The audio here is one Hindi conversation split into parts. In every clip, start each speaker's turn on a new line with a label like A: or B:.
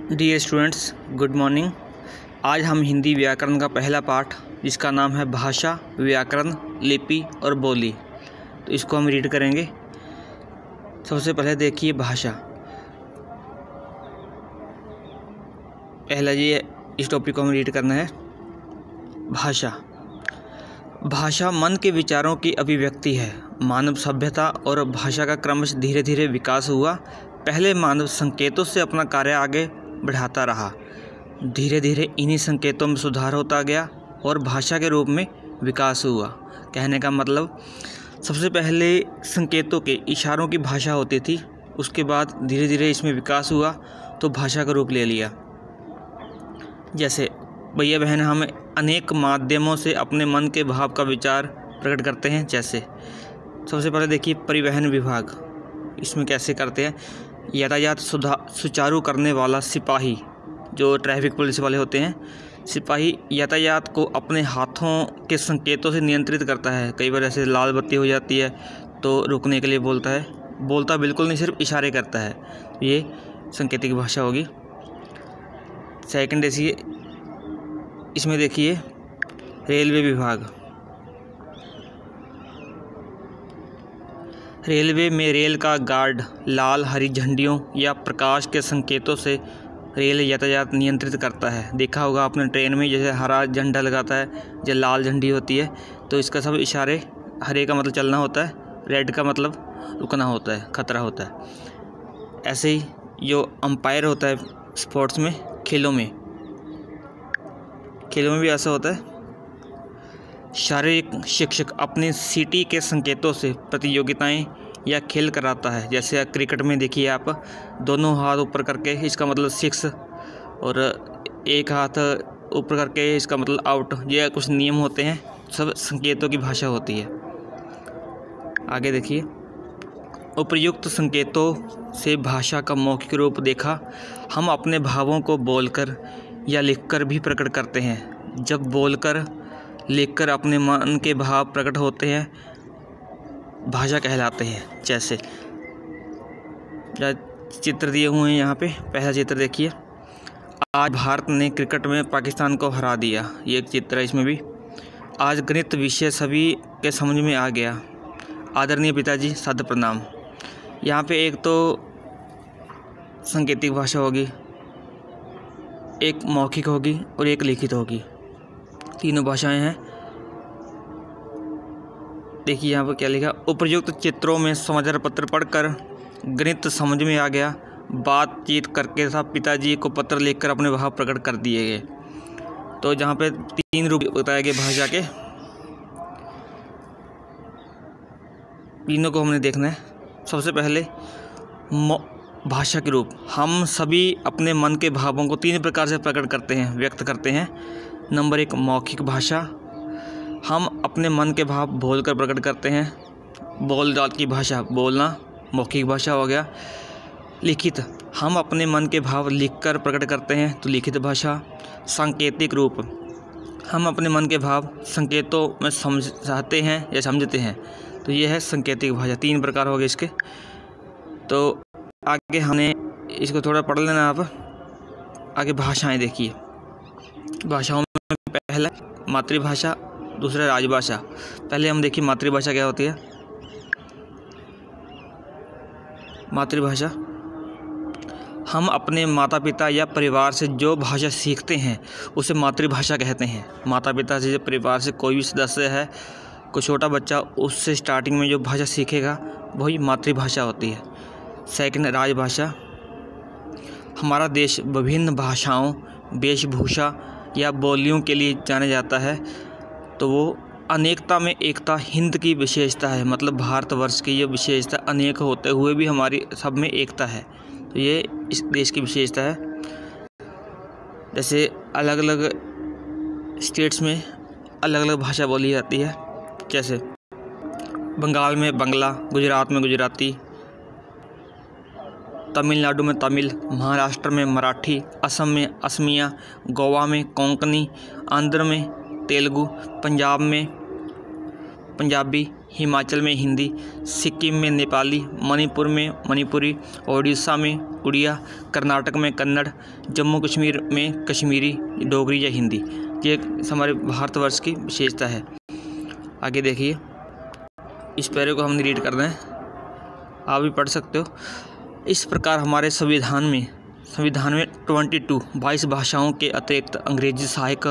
A: Dear students, good morning. आज हम हिंदी व्याकरण का पहला पाठ, जिसका नाम है भाषा, व्याकरण, लिपि और बोली, तो इसको हम रीड करेंगे। सबसे पहले देखिए भाषा। पहला ये इस टॉपिक को हम रीड करना है। भाषा। भाषा मन के विचारों की अभिव्यक्ति है। मानव सभ्यता और भाषा का क्रमशः धीरे धीरे विकास हुआ। पहले मानव संकेतों से अपना कार्य आगे बढ़ाता रहा। धीरे धीरे इन्हीं संकेतों में सुधार होता गया और भाषा के रूप में विकास हुआ। कहने का मतलब, सबसे पहले संकेतों के इशारों की भाषा होती थी, उसके बाद धीरे धीरे इसमें विकास हुआ तो भाषा का रूप ले लिया। जैसे भैया बहन, हम अनेक माध्यमों से अपने मन के भाव का विचार प्रकट करते हैं। जैसे सबसे पहले देखिए परिवहन विभाग, इसमें कैसे करते हैं। यातायात सुचारू करने वाला सिपाही, जो ट्रैफिक पुलिस वाले होते हैं, सिपाही यातायात को अपने हाथों के संकेतों से नियंत्रित करता है। कई बार ऐसे लाल बत्ती हो जाती है तो रुकने के लिए बोलता है, बोलता बिल्कुल नहीं, सिर्फ इशारे करता है। ये संकेतिक भाषा होगी। सेकंड देखिए, इसमें देखिए रेलवे विभाग। रेलवे में रेल का गार्ड लाल हरी झंडियों या प्रकाश के संकेतों से रेल यातायात नियंत्रित करता है। देखा होगा आपने ट्रेन में, जैसे हरा झंडा लगाता है, जो लाल झंडी होती है, तो इसका सब इशारे, हरे का मतलब चलना होता है, रेड का मतलब रुकना होता है, खतरा होता है। ऐसे ही जो अंपायर होता है स्पोर्ट्स में, खेलों में भी ऐसा होता है। शारीरिक शिक्षक अपने सीटी के संकेतों से प्रतियोगिताएं या खेल कराता है। जैसे क्रिकेट में देखिए आप, दोनों हाथ ऊपर करके, इसका मतलब 6, और एक हाथ ऊपर करके, इसका मतलब आउट। ये कुछ नियम होते हैं, सब संकेतों की भाषा होती है। आगे देखिए, उपर्युक्त संकेतों से भाषा का मौखिक रूप देखा। हम अपने भावों को बोलकर या लिखकर भी प्रकट करते हैं। जब बोलकर लिखकर अपने मन के भाव प्रकट होते हैं, भाषा कहलाते हैं। जैसे चित्र दिए हुए हैं यहाँ पे। पहला चित्र देखिए, आज भारत ने क्रिकेट में पाकिस्तान को हरा दिया। ये एक चित्र है इसमें भी। आज गणित विषय सभी के समझ में आ गया। आदरणीय पिताजी, सादर प्रणाम। यहाँ पे एक तो सांकेतिक भाषा होगी, एक मौखिक होगी और एक लिखित होगी। तीनों भाषाएं हैं। देखिए यहाँ पर क्या लिखा, उपर्युक्त चित्रों में समाचार पत्र पढ़कर गणित समझ में आ गया। बातचीत करके साहब पिताजी को पत्र लिखकर अपने भाव प्रकट कर दिए गए। तो जहाँ पे 3 रूप बताए गए भाषा के, तीनों को हमने देखना है। सबसे पहले भाषा के रूप। हम सभी अपने मन के भावों को 3 प्रकार से प्रकट करते हैं, व्यक्त करते हैं। नंबर 1 मौखिक भाषा, हम अपने मन के भाव बोलकर प्रकट करते हैं। बोल चाल की भाषा, बोलना, मौखिक भाषा हो गया। लिखित, हम अपने मन के भाव लिखकर प्रकट करते हैं, तो लिखित भाषा। सांकेतिक रूप, हम अपने मन के भाव संकेतों में समझाते हैं या समझते हैं, तो ये है सांकेतिक भाषा। 3 प्रकार हो गए इसके। तो आगे हमने इसको थोड़ा पढ़ लेना आप। आगे भाषाएं देखिए। भाषाओं में पहला मातृभाषा, दूसरा राजभाषा। पहले हम देखिए मातृभाषा क्या होती है। मातृभाषा, हम अपने माता पिता या परिवार से जो भाषा सीखते हैं उसे मातृभाषा कहते हैं। माता पिता से, जब परिवार से कोई भी सदस्य है, कोई छोटा बच्चा, उससे स्टार्टिंग में जो भाषा सीखेगा वही मातृभाषा होती है। सेकंड राजभाषा, हमारा देश विभिन्न भाषाओं, वेशभूषा या बोलियों के लिए जाना जाता है, तो वो अनेकता में एकता हिंद की विशेषता है। मतलब भारतवर्ष की ये विशेषता, अनेक होते हुए भी हमारी सब में एकता है, तो ये इस देश की विशेषता है। जैसे अलग अलग स्टेट्स में अलग अलग भाषा बोली जाती है। जैसे बंगाल में बंगला, गुजरात में गुजराती, तमिलनाडु में तमिल, महाराष्ट्र में मराठी, असम में असमिया, गोवा में कोंकणी, आंध्र में तेलुगु, पंजाब में पंजाबी, हिमाचल में हिंदी, सिक्किम में नेपाली, मणिपुर में मणिपुरी, ओडिशा में उड़िया, कर्नाटक में कन्नड़, जम्मू कश्मीर में कश्मीरी, डोगरी या हिंदी। ये हमारे भारतवर्ष की विशेषता है। आगे देखिए, इस पैरे को हमने रीड करना है, आप भी पढ़ सकते हो। इस प्रकार हमारे संविधान में 22 भाषाओं के अतिरिक्त अंग्रेजी सहायक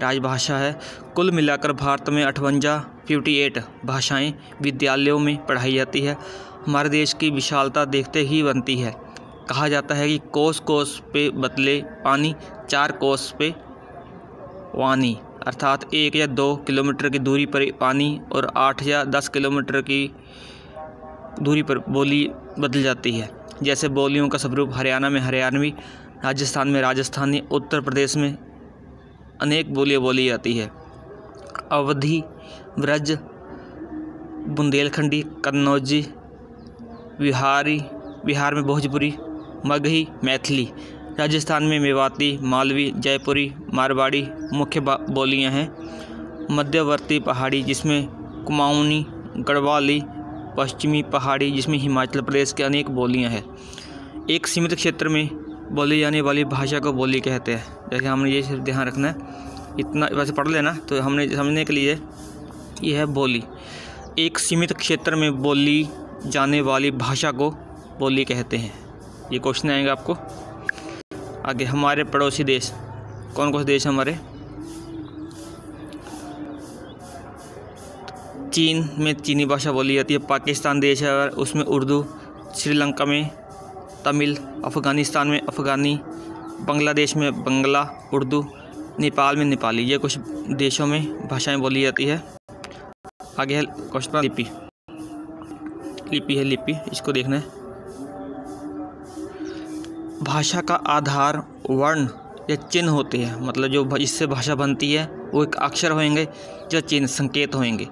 A: राजभाषा है। कुल मिलाकर भारत में 58 भाषाएं विद्यालयों में पढ़ाई जाती है। हमारे देश की विशालता देखते ही बनती है। कहा जाता है कि कोस कोस पे बतले पानी, 4 कोस पे वानी, अर्थात 1 या 2 किलोमीटर की दूरी पर पानी और 8 या 10 किलोमीटर की दूरी पर बोली बदल जाती है। जैसे बोलियों का स्वरूप हरियाणा में हरियाणवी, राजस्थान में राजस्थानी, उत्तर प्रदेश में अनेक बोलियाँ बोली जाती है। अवधी, ब्रज, बुंदेलखंडी, कन्नौजी, बिहार में भोजपुरी, मगही, मैथिली, राजस्थान में मेवाती, मालवी, जयपुरी, मारवाड़ी मुख्य बोलियां हैं। मध्यवर्ती पहाड़ी जिसमें कुमाऊनी, गढ़वाली, पश्चिमी पहाड़ी जिसमें हिमाचल प्रदेश के अनेक बोलियां हैं। एक सीमित क्षेत्र में बोली जाने वाली भाषा को बोली कहते हैं। जैसे हमने ये सिर्फ ध्यान रखना है, इतना वैसे पढ़ लेना तो हमने समझने के लिए ये है बोली। एक सीमित क्षेत्र में बोली जाने वाली भाषा को बोली कहते हैं। ये क्वेश्चन आएगा आपको। आगे, हमारे पड़ोसी देश कौन कौन से देश हमारे? चीन में चीनी भाषा बोली जाती है। पाकिस्तान देश है, उसमें उर्दू, श्रीलंका में तमिल, अफ़गानिस्तान में अफ़गानी, बांग्लादेश में बंगला उर्दू, नेपाल में नेपाली। ये कुछ देशों में भाषाएं बोली जाती है। आगे है क्वेश्चन लिपि। लिपि है लिपि, इसको देखना है। भाषा का आधार वर्ण या चिन्ह होते हैं, मतलब जो जिससे भाषा बनती है वो एक अक्षर होंगे या चिन्ह संकेत होंगे।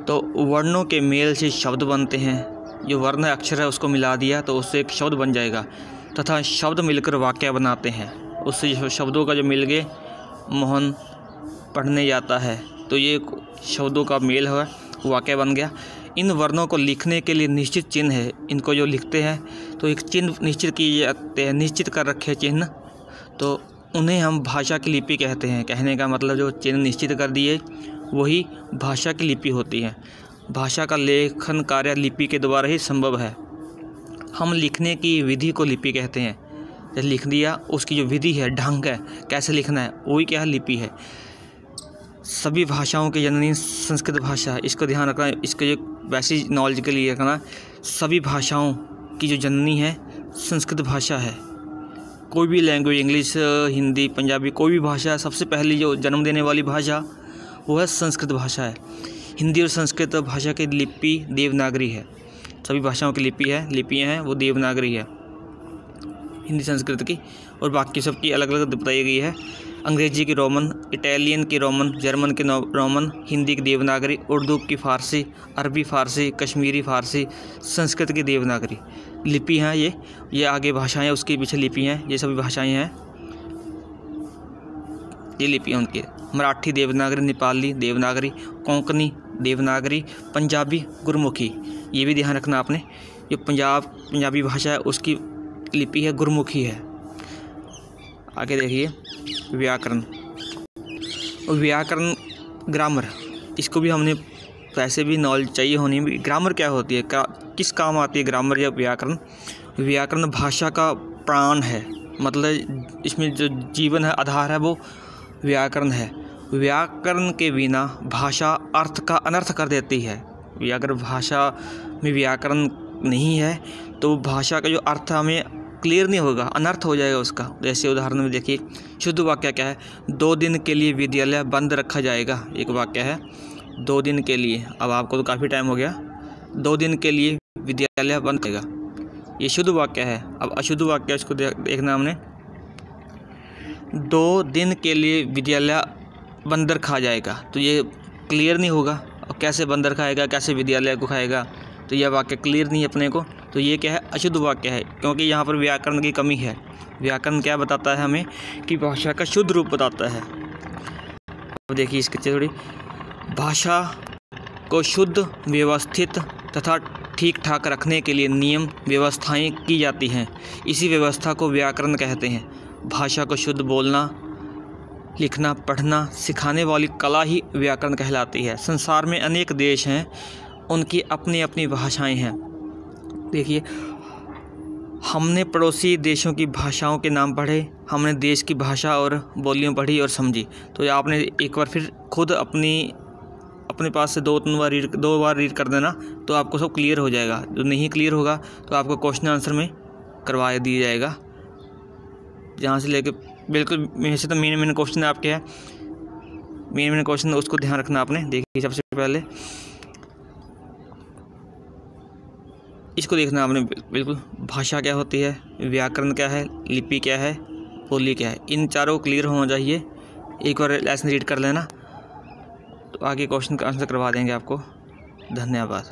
A: तो वर्णों के मेल से शब्द बनते हैं। जो वर्ण अक्षर है उसको मिला दिया तो उससे एक शब्द बन जाएगा, तथा शब्द मिलकर वाक्य बनाते हैं। उससे शब्दों का जो मिल गए मोहन पढ़ने जाता है, तो ये शब्दों का मेल है, वाक्य बन गया। इन वर्णों को लिखने के लिए निश्चित चिन्ह है। इनको जो लिखते हैं तो एक चिन्ह निश्चित किए जाते हैं, निश्चित कर रखे चिन्ह, तो उन्हें हम भाषा की लिपि कहते हैं। कहने का मतलब जो चिन्ह निश्चित कर दिए वही भाषा की लिपि होती है। भाषा का लेखन कार्य लिपि के द्वारा ही संभव है। हम लिखने की विधि को लिपि कहते हैं। जैसे लिख दिया, उसकी जो विधि है, ढंग है, कैसे लिखना है, वही क्या है, लिपि है। सभी भाषाओं की जननी संस्कृत भाषा, इसको ध्यान रखना। इसको जो वैसी नॉलेज के लिए रखना, सभी भाषाओं की जो जननी है संस्कृत भाषा है। कोई भी लैंग्वेज, इंग्लिश, हिंदी, पंजाबी, कोई भी भाषा, सबसे पहली जो जन्म देने वाली भाषा वो है संस्कृत भाषा है। हिंदी और संस्कृत भाषा की लिपि देवनागरी है। सभी भाषाओं की लिपियाँ हैं वो देवनागरी है, हिंदी संस्कृत की, और बाकी सबकी अलग अलग बताई गई है। अंग्रेजी की रोमन, इटालियन की रोमन, जर्मन की रोमन, हिंदी की देवनागरी, उर्दू की फ़ारसी, अरबी फ़ारसी, कश्मीरी फ़ारसी, संस्कृत की देवनागरी लिपि हैं। ये आगे भाषाएं उसके पीछे लिपि हैं। ये सभी भाषाएं हैं, ये लिपियाँ उनकी। मराठी देवनागरी, नेपाली देवनागरी, कोंकणी देवनागरी, पंजाबी गुरमुखी। ये भी ध्यान रखना आपने। जो पंजाबी भाषा है उसकी लिपि है गुरमुखी है। आगे देखिए, व्याकरण। ग्रामर, इसको भी हमने वैसे भी नॉलेज चाहिए होनी। ग्रामर क्या होती है, किस काम आती है ग्रामर या व्याकरण? व्याकरण भाषा का प्राण है, मतलब इसमें जो जीवन है, आधार है, वो व्याकरण है। व्याकरण के बिना भाषा अर्थ का अनर्थ कर देती है। अगर भाषा में व्याकरण नहीं है तो भाषा का जो अर्थ हमें क्लियर नहीं होगा, अनर्थ हो जाएगा उसका। जैसे उदाहरण में देखिए, शुद्ध वाक्य क्या है? 2 दिन के लिए विद्यालय बंद रखा जाएगा, एक वाक्य है। 2 दिन के लिए, अब आपको तो काफ़ी टाइम हो गया, 2 दिन के लिए विद्यालय बंद रहेगा, ये शुद्ध वाक्य है। अब अशुद्ध वाक्य इसको देखना हमने। 2 दिन के लिए विद्यालय बंदर खा जाएगा, तो ये क्लियर नहीं होगा। और कैसे बंदर खाएगा, कैसे विद्यालय को खाएगा, तो यह वाक्य क्लियर नहीं अपने को, तो ये क्या है, अशुद्ध वाक्य है, क्योंकि यहाँ पर व्याकरण की कमी है। व्याकरण क्या बताता है हमें कि भाषा का शुद्ध रूप बताता है। अब देखिए इसके थोड़ी, भाषा को शुद्ध, व्यवस्थित तथा ठीक ठाक रखने के लिए नियम व्यवस्थाएं की जाती हैं। इसी व्यवस्था को व्याकरण कहते हैं। भाषा को शुद्ध बोलना, लिखना, पढ़ना सिखाने वाली कला ही व्याकरण कहलाती है। संसार में अनेक देश हैं, उनकी अपनी अपनी भाषाएं हैं। देखिए, हमने पड़ोसी देशों की भाषाओं के नाम पढ़े, हमने देश की भाषा और बोलियां पढ़ी और समझी। तो आपने एक बार फिर खुद अपने पास से दो बार रीड कर देना, तो आपको सब क्लियर हो जाएगा। जो नहीं क्लियर होगा तो आपको क्वेश्चन आंसर में करवा दिया जाएगा, जहाँ से लेके बिल्कुल वैसे तो मेन क्वेश्चन आपके है, मेन क्वेश्चन उसको ध्यान रखना आपने। देखिए, सबसे पहले इसको देखना आपने बिल्कुल। भाषा क्या होती है, व्याकरण क्या है, लिपि क्या है, बोली क्या है, इन चारों क्लियर होना चाहिए। एक बार लेसन रीड कर लेना तो आगे क्वेश्चन का आंसर करवा देंगे आपको। धन्यवाद।